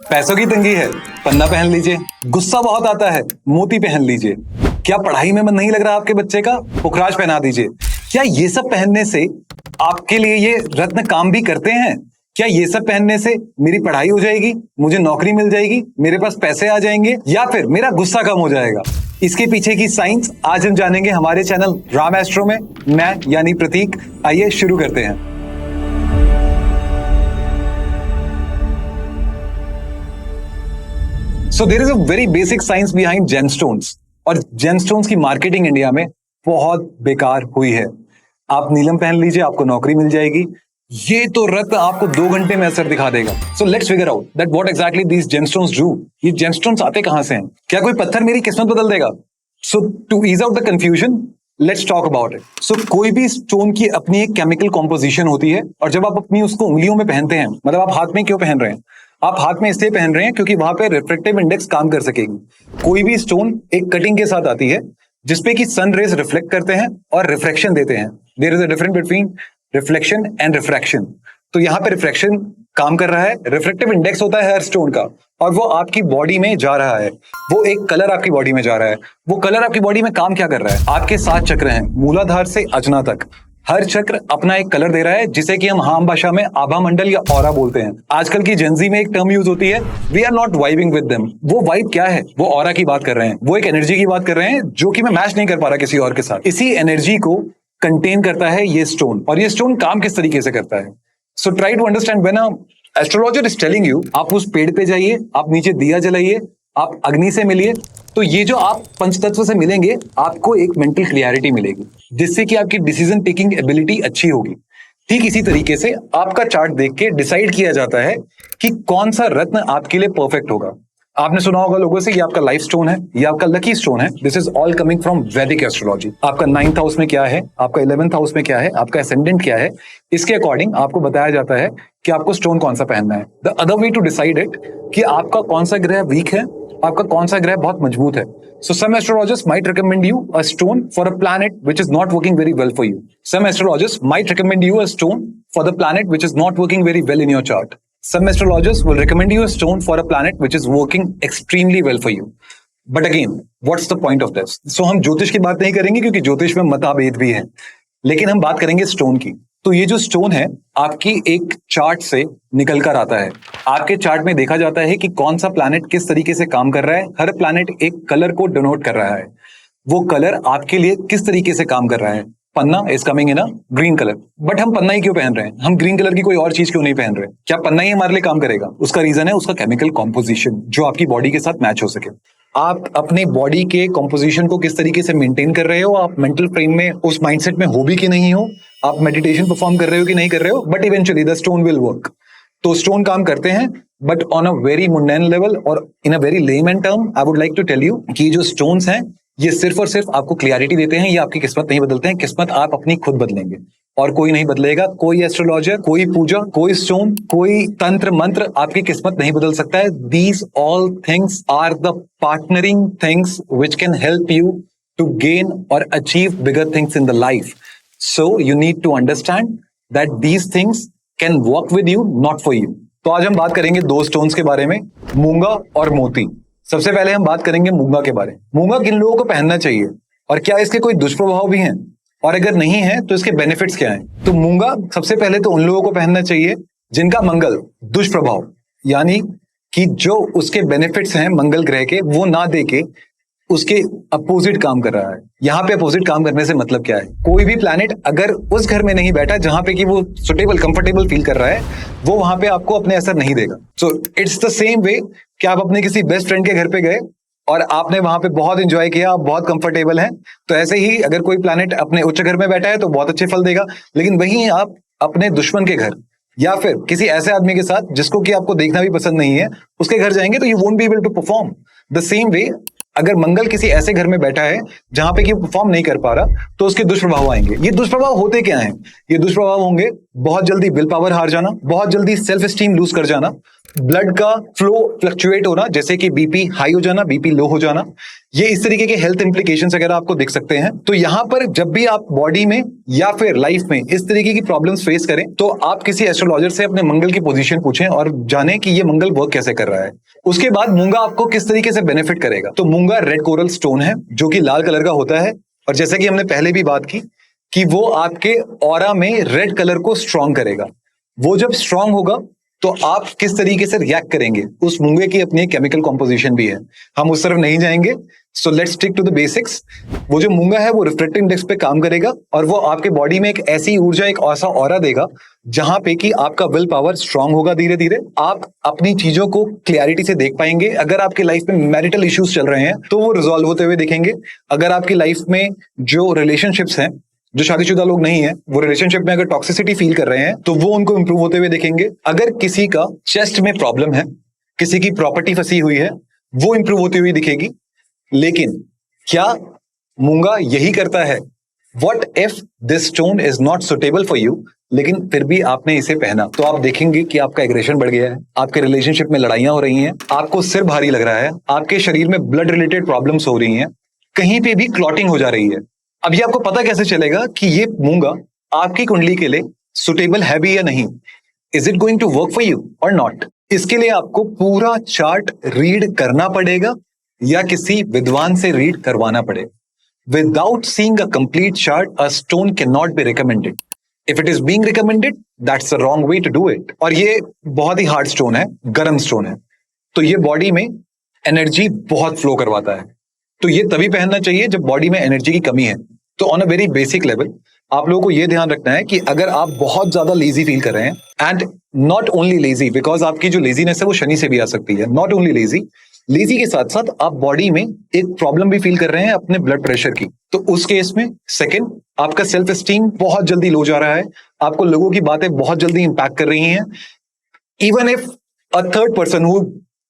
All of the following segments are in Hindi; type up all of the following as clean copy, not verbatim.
पैसों की तंगी है, पन्ना पहन लीजिए। गुस्सा बहुत आता है, मोती पहन लीजिए। क्या पढ़ाई में मन नहीं लग रहा आपके बच्चे का, पुखराज पहना दीजिए। क्या ये सब पहनने से आपके लिए ये रत्न काम भी करते हैं? क्या ये सब पहनने से मेरी पढ़ाई हो जाएगी, मुझे नौकरी मिल जाएगी, मेरे पास पैसे आ जाएंगे, या फिर मेरा गुस्सा कम हो जाएगा? इसके पीछे की साइंस आज हम जानेंगे हमारे चैनल राम एस्ट्रो में। मैं यानी प्रतीक, आइए शुरू करते हैं। So there is a very basic science behind gemstones, और gemstones की मार्केटिंग इंडिया में बहुत बेकार हुई है। आप नीलम पहन लीजिए, आपको नौकरी मिल जाएगी। ये तो रत्न आपको 2 घंटे में असर दिखा देगा। So let's figure out that what exactly these gemstones do. ये gemstones आते कहां से हैं? क्या कोई पत्थर मेरी किस्मत बदल देगा? So to ease out the confusion, let's talk about it. So कोई भी स्टोन की अपनी एक केमिकल कॉम्पोजिशन होती है, और जब आप अपनी उसको उंगलियों में पहनते हैं, मतलब आप हाथ में क्यों पहन रहे हैं? आप हाथ में इसलिए पहन रहे हैं क्योंकि वहां पे रिफ्रेक्टिव इंडेक्स काम कर सकेगी। कोई भी स्टोन एक कटिंग के साथ आती है जिसपे कि सन रेज रिफ्लेक्ट करते हैं और रिफ्रैक्शन देते हैं। There is a difference between reflection and refraction. तो यहाँ पे रिफ्रैक्शन काम कर रहा है, रिफ्रेक्टिव इंडेक्स होता है हर स्टोन का, और वो आपकी बॉडी में जा रहा है। वो एक कलर आपकी बॉडी में जा रहा है। वो कलर आपकी बॉडी में काम क्या कर रहा है? आपके 7 चक्र हैं, मूलाधार से अजना तक। हर चक्र अपना एक कलर दे रहा है, जिसे कि हम आम भाषा में आभा मंडल या ऑरा बोलते हैं। आजकल की जेंजी में एक टर्म यूज होती है, we are not vibing with them. वो वाइब क्या है? वो ऑरा की बात कर रहे हैं, वो एक एनर्जी की बात कर रहे हैं जो कि मैं मैच नहीं कर पा रहा किसी और के साथ। इसी एनर्जी को कंटेन करता है ये स्टोन। और ये स्टोन काम किस तरीके से करता है? So try to understand when a astrologer is telling you, आप उस पेड़ पे जाइए, आप नीचे दिया जलाइए, आप अग्नि से मिलिए, तो ये जो आप पंचतत्व से मिलेंगे, आपको एक मेंटल क्लियरिटी मिलेगी, जिससे कि आपकी डिसीजन टेकिंग एबिलिटी अच्छी होगी। ठीक इसी तरीके से आपका चार्ट देख के डिसाइड किया जाता है कि कौन सा रत्न आपके लिए परफेक्ट होगा। आपने सुना होगा लोगों से, ये आपका लाइफ स्टोन है, ये आपका लकी स्टोन है। This is all coming from वैदिक एस्ट्रोलॉजी। आपका 9th हाउस में क्या है, आपका 11th हाउस में क्या है, आपका एसेंडेंट क्या है, इसके अकॉर्डिंग आपको बताया जाता है कि आपको स्टोन कौन सा पहनना है। The other way to decide it कि आपका कौन सा ग्रह वीक है, आपका कौन सा ग्रह बहुत मजबूत है। So some astrologers might recommend you a stone for a planet which is not working very well for you. Some astrologers might recommend you a stone for the planet which is not working very well in your chart. Some astrologers will recommend you a stone for a planet which is working extremely well for you. But again, what's the point of this? So हम ज्योतिष की बात नहीं करेंगे क्योंकि ज्योतिष में मतभेद भी है, लेकिन हम बात करेंगे स्टोन की। तो ये जो स्टोन है आपकी एक चार्ट से निकल कर आता है। आपके चार्ट में देखा जाता है कि कौन सा प्लैनेट किस तरीके से काम कर रहा है। हर प्लैनेट एक कलर को डिनोट कर रहा है। वो कलर आपके लिए किस तरीके से काम कर रहा है। Panna is coming in a green colour, but हम पन्ना ही क्यों पहन रहे हैं? हम ग्रीन कलर की कोई और चीज क्यों नहीं पहन रहे? क्या पन्ना ही हमारे लिए काम करेगा? उसका रीजन है उसका केमिकल कॉम्पोजिशन, जो आपकी बॉडी के साथ मैच हो सके। आप अपने बॉडी के कॉम्पोजिशन को किस तरीके से मेंटेन कर रहे हो, आप मेंटल फ्रेम में उस माइंडसेट में हो भी कि नहीं हो, आप मेडिटेशन परफॉर्म कर रहे हो कि नहीं कर रहे हो, but eventually the stone will work. तो स्टोन काम करते हैं, but on a very mundane level और in a very layman term I would like to tell you कि जो स्टोन्स हैं ये सिर्फ और सिर्फ आपको क्लियरिटी देते हैं, ये आपकी किस्मत नहीं बदलते हैं। किस्मत आप अपनी खुद बदलेंगे और कोई नहीं बदलेगा। कोई एस्ट्रोलॉजर, कोई पूजा, कोई स्टोन, कोई तंत्र मंत्र आपकी किस्मत नहीं बदल सकता है। These all things are the partnering things which can help you to gain और achieve bigger things in the life. So you need to understand that these things can work with you, not for you. तो आज हम बात करेंगे 2 स्टोन्स के बारे में, मूंगा और मोती। सबसे पहले हम बात करेंगे मूंगा के बारे में। मूंगा किन लोगों को पहनना चाहिए और क्या इसके कोई दुष्प्रभाव भी हैं, और अगर नहीं है तो इसके बेनिफिट्स क्या हैं? तो मूंगा सबसे पहले तो उन लोगों को पहनना चाहिए जिनका मंगल दुष्प्रभाव, यानी कि जो उसके बेनिफिट्स हैं मंगल ग्रह के, वो ना देके उसके अपोजिट काम कर रहा है। यहाँ पे अपोजिट काम करने से मतलब क्या है? कोई भी प्लैनेट अगर उस घर में नहीं बैठा जहां पे कि वो सुटेबल कंफर्टेबल फील कर रहा है, वो वहां पे आपको अपने असर नहीं देगा। सो इट्स द सेम वे कि आप अपने किसी बेस्ट फ्रेंड के घर पे गए और आपने वहां पे बहुत एंजॉय किया, आप बहुत कंफर्टेबल हैं, तो ऐसे ही अगर कोई प्लैनेट अपने उच्च घर में बैठा है तो बहुत अच्छे फल देगा। लेकिन वहीं आप अपने दुश्मन के घर या फिर किसी ऐसे आदमी के साथ जिसको कि आपको देखना भी पसंद नहीं है, उसके घर जाएंगे तो you won't be able to perform. The same way अगर मंगल किसी ऐसे घर में बैठा है जहां पे कि परफॉर्म नहीं कर पा रहा, तो उसके दुष्प्रभाव आएंगे। ये दुष्प्रभाव होते क्या हैं? ये दुष्प्रभाव होंगे बहुत जल्दी विल पावर हार जाना, बहुत जल्दी सेल्फ स्टीम लूज कर जाना, ब्लड का फ्लो फ्लक्चुएट होना, जैसे कि बीपी हाई हो जाना, बीपी लो हो जाना, ये इस तरीके के हेल्थ इंप्लीकेशंस अगर आपको दिख सकते हैं। तो यहां पर जब भी आप बॉडी में या फिर लाइफ में इस तरीके की प्रॉब्लम्स फेस करें तो आप किसी एस्ट्रोलॉजर से अपने मंगल की पोजीशन पूछें और जानें कि ये मंगल वर्क कैसे कर रहा है। उसके बाद मूंगा आपको किस तरीके से बेनिफिट करेगा। तो मूंगा रेड कोरल स्टोन है जो कि लाल कलर का होता है, और जैसे कि हमने पहले भी बात की कि वो आपके ऑरा में रेड कलर को स्ट्रांग करेगा। वो जब स्ट्रांग होगा तो आप किस तरीके से रिएक्ट करेंगे, उस मूंगे की अपनी केमिकल कॉम्पोजिशन भी है, हम उस तरफ नहीं जाएंगे। So let's stick to the basics. वो जो मूंगा है वो रिफ्रैक्टिव इंडेक्स पे काम करेगा और वो आपके बॉडी में एक ऐसी ऊर्जा, एक ऐसा ऑरा देगा जहां पे कि आपका विल पावर स्ट्रांग होगा। धीरे धीरे आप अपनी चीजों को क्लैरिटी से देख पाएंगे। अगर आपकी लाइफ में मैरिटल इश्यूज चल रहे हैं तो वो रिजॉल्व होते हुए दिखेंगे। अगर आपकी लाइफ में जो रिलेशनशिप्स हैं, जो शादीशुदा लोग नहीं है, वो रिलेशनशिप में अगर टॉक्सिसिटी फील कर रहे हैं तो वो उनको इंप्रूव होते हुए दिखेंगे। अगर किसी का चेस्ट में प्रॉब्लम है, किसी की प्रॉपर्टी फंसी हुई है, वो इंप्रूव होती हुई दिखेगी। लेकिन क्या मूंगा यही करता है? What if this stone is not suitable for you, लेकिन फिर भी आपने इसे पहना, तो आप देखेंगे कि आपका एग्रेशन बढ़ गया है, आपके रिलेशनशिप में लड़ाइयां हो रही हैं, आपको सिर भारी लग रहा है, आपके शरीर में ब्लड रिलेटेड प्रॉब्लम्स हो रही हैं, कहीं पे भी क्लॉटिंग हो जा रही है। अब ये आपको पता कैसे चलेगा कि ये मूंगा आपकी कुंडली के लिए सुटेबल है भी या नहीं? Is it going to work for you और नॉट? इसके लिए आपको पूरा चार्ट रीड करना पड़ेगा या किसी विद्वान से रीड करवाना पड़ेगा। Without seeing a complete chart, a stone can not be recommended. If it is being recommended, that's the wrong way to do it. और ये बहुत ही हार्ड स्टोन है, गर्म स्टोन है, तो ये बॉडी में एनर्जी बहुत फ्लो करवाता है। तो ये तभी पहनना चाहिए जब बॉडी में एनर्जी की कमी है। तो on a very basic level आप लोगों को यह ध्यान रखना है कि अगर आप बहुत ज्यादा लेजी फील कर रहे हैं, and not only lazy, because आपकी जो लेजीनेस है वो शनि से भी आ सकती है, नॉट ओनली लेजी, लेजी के साथ साथ आप बॉडी में एक प्रॉब्लम भी फील कर रहे हैं अपने ब्लड प्रेशर की, तो उस केस में सेकंड, आपका सेल्फ स्टीम बहुत जल्दी लो जा रहा है, आपको लोगों की बातें बहुत जल्दी इंपैक्ट कर रही हैं। Even if a third person who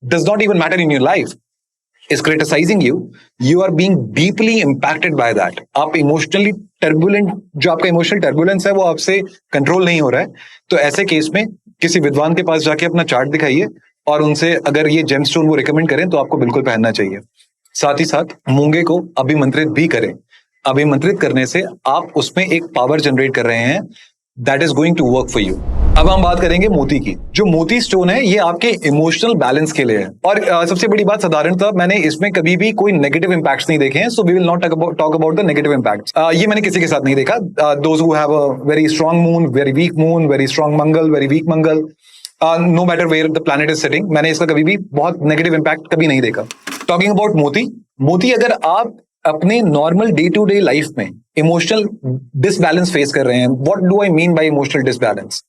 does not even matter in your life is criticizing you, you are being deeply impacted by that. आप इमोशनली टर्बुलेंट, जो आपका इमोशनल टर्बुलेंस है वो आपसे कंट्रोल नहीं हो रहा है। तो ऐसे केस में किसी विद्वान के पास जाके अपना चार्ट दिखाइए और उनसे अगर ये जेमस्टोन वो रिकमेंड करें तो आपको बिल्कुल पहनना चाहिए। साथ ही साथ मूंगे को अभिमंत्रित भी करें। अभिमंत्रित करने से आप उसमें एक पावर जनरेट कर रहे हैं, that is going to work for you. अब हम बात करेंगे मोती की। जो मोती स्टोन है ये आपके इमोशनल बैलेंस के लिए है, और सबसे बड़ी बात, साधारणतः मैंने इसमें कभी भी कोई नेगेटिव इंपैक्ट्स नहीं देखे हैं, so we will not talk about the negative impacts. ये मैंने किसी के साथ नहीं देखा। Those who have a very strong moon, very weak moon, very strong Mangal, very weak Mangal, no matter where the planet is sitting, मैंने इसका कभी भी बहुत नेगेटिव इंपैक्ट कभी नहीं देखा। टॉकिंग अबाउट मोती, मोती अगर आप अपने normal day to day life में इमोशनल डिसबैलेंस फेस कर रहे हैं, what do I mean by emotional disbalance?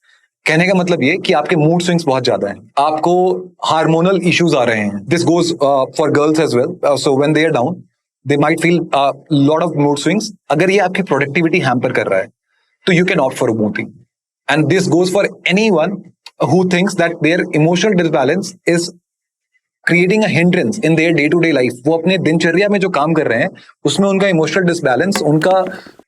कहने का मतलब ये कि आपके मूड स्विंग्स बहुत ज्यादा हैं, आपको हार्मोनल इश्यूज आ रहे हैं। This goes for girls as well, so when they are down they might feel lot of mood swings. अगर ये आपकी प्रोडक्टिविटी हैम्पर कर रहा है तो you can opt for a moti, and this goes for anyone who thinks that their emotional disbalance is creating a hindrance in their day to day life। वो अपने दिनचर्या में जो काम कर रहे हैं उसमें उनका इमोशनल डिसबैलेंस, उनका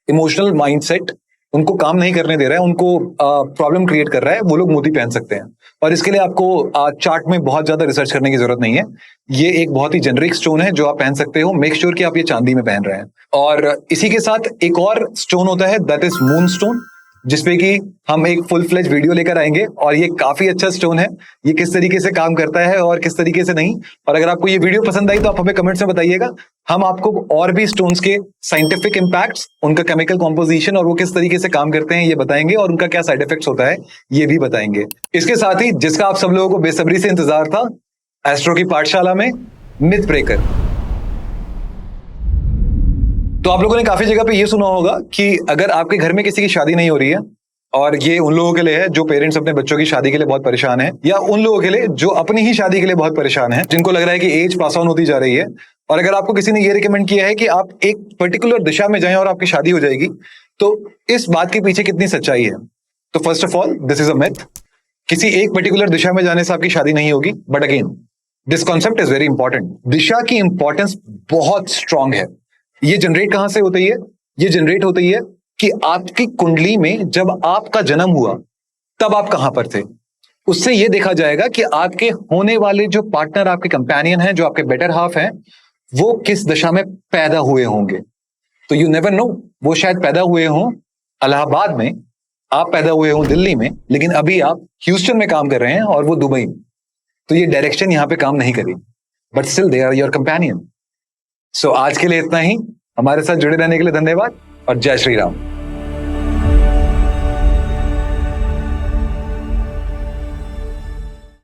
इमोशनल माइंडसेट उनको काम नहीं करने दे रहा है, उनको प्रॉब्लम क्रिएट कर रहा है, वो लोग मोती पहन सकते हैं। और इसके लिए आपको चार्ट में बहुत ज्यादा रिसर्च करने की जरूरत नहीं है। ये एक बहुत ही जेनरिक स्टोन है जो आप पहन सकते हो। मेक श्योर कि आप ये चांदी में पहन रहे हैं। और इसी के साथ एक और स्टोन होता है, दैट इज मून स्टोन, जिसपे कि हम एक फुल फ्लेज वीडियो लेकर आएंगे। और ये काफी अच्छा स्टोन है, ये किस तरीके से काम करता है और किस तरीके से नहीं। और अगर आपको ये वीडियो पसंद आई तो आप हमें कमेंट्स में बताइएगा, हम आपको और भी स्टोन्स के साइंटिफिक इंपैक्ट्स, उनका केमिकल कॉम्पोजिशन और वो किस तरीके से काम करते हैं ये बताएंगे, और उनका क्या साइड इफेक्ट्स होता है ये भी बताएंगे। इसके साथ ही जिसका आप सब लोगों को बेसब्री से इंतजार था, एस्ट्रो की पाठशाला में मिथ ब्रेकर। तो आप लोगों ने काफी जगह पे ये सुना होगा कि अगर आपके घर में किसी की शादी नहीं हो रही है, और ये उन लोगों के लिए है जो पेरेंट्स अपने बच्चों की शादी के लिए बहुत परेशान है, या उन लोगों के लिए जो अपनी ही शादी के लिए बहुत परेशान है, जिनको लग रहा है कि एज पास ऑन होती जा रही है, और अगर आपको किसी ने ये रिकमेंड किया है कि आप एक पर्टिकुलर दिशा में जाएं और आपकी शादी हो जाएगी, तो इस बात के पीछे कितनी सच्चाई है? तो first of all, this is a myth. किसी एक पर्टिकुलर दिशा में जाने से आपकी शादी नहीं होगी। But again, this concept is very important. दिशा की इंपॉर्टेंस बहुत स्ट्रांग है। ये जनरेट कहां से होती है? ये जनरेट होती है कि आपकी कुंडली में जब आपका जन्म हुआ तब आप कहां पर थे। उससे यह देखा जाएगा कि आपके होने वाले जो पार्टनर, आपके कंपेनियन हैं, जो आपके बेटर हाफ हैं, वो किस दशा में पैदा हुए होंगे। तो यू नेवर नो, वो शायद पैदा हुए हों इलाहाबाद में, आप पैदा हुए हों दिल्ली में, लेकिन अभी आप ह्यूस्टन में काम कर रहे हैं और वो दुबई में। तो ये डायरेक्शन यहां पे काम नहीं करी, but still they are your companion. सो आज के लिए इतना ही। हमारे साथ जुड़े रहने के लिए धन्यवाद और जय श्री राम।